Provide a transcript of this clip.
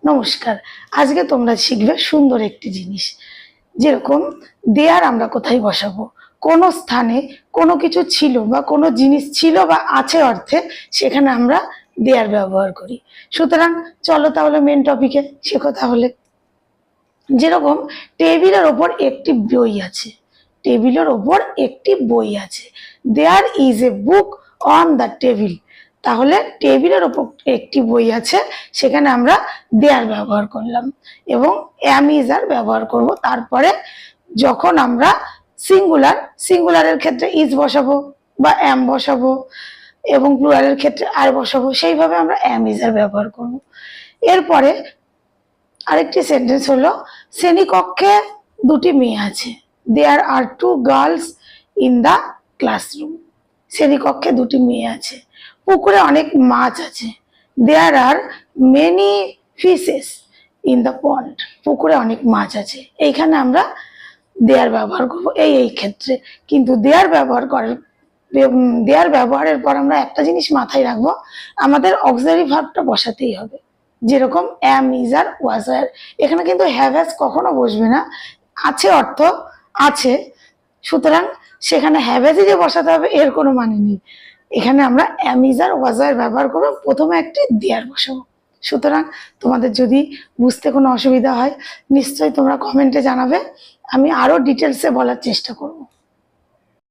নমস্কার। আজকে তোমরা শিখবে সুন্দর একটি জিনিস, যেরকম দেয়ার আমরা কোথায় বসাবো। কোনো স্থানে কোনো কিছু ছিল বা কোনো জিনিস ছিল বা আছে অর্থে সেখানে আমরা দেয়ার ব্যবহার করি। সুতরাং চলো তাহলে মেন টপিকে শেখো। তাহলে যেরকম টেবিলের ওপর একটি বই আছে, টেবিলের ওপর একটি বই আছে। There is a book on the table. তাহলে টেবিলের ওপর একটি বই আছে, সেখানে আমরা দেয়ার ব্যবহার করলাম এবং অ্যাম ইজ আর ব্যবহার করব। তারপরে যখন আমরা সিঙ্গুলারের ক্ষেত্রে ইজ বসাবো বা অ্যাম বসাবো এবং প্লুরালের ক্ষেত্রে আর বসাবো, সেইভাবে আমরা অ্যাম ইজ আর ব্যবহার করব। এরপরে আরেকটি সেন্টেন্স হলো, শ্রেণীকক্ষে দুটি মেয়ে আছে। There are two girls in the classroom. শ্রেণীকক্ষে দুটি মেয়ে আছে। পুকুরে অনেক মাছ আছে। There are many fishes in the pond. পুকুরে অনেক মাছ আছে। এইখানে আমরা দেয়ার ব্যবহার করবো এই ক্ষেত্রে। কিন্তু দেয়ার ব্যবহারের পর আমরা একটা জিনিস মাথায় রাখবো, আমাদের অক্সিলারি ভার্বটা বসাতেই হবে। যেরকম অ্যাম ইজ আর ওয়াজ আর, এখানে কিন্তু হ্যাভ হ্যাজ কখনো বসবে না। আছে অর্থ আছে, সুতরাং সেখানে হ্যাভ হ্যাজ যে বসাতে হবে এর কোনো মানে নেই। এখানে আমরা অ্যাম ইজ আর ওয়াজ আর ব্যবহার করবো, প্রথমে একটি দেয়ার বসাবো। সুতরাং তোমাদের যদি বুঝতে কোনো অসুবিধা হয় নিশ্চয়ই তোমরা কমেন্টে জানাবে, আমি আরো ডিটেলসে বলার চেষ্টা করব।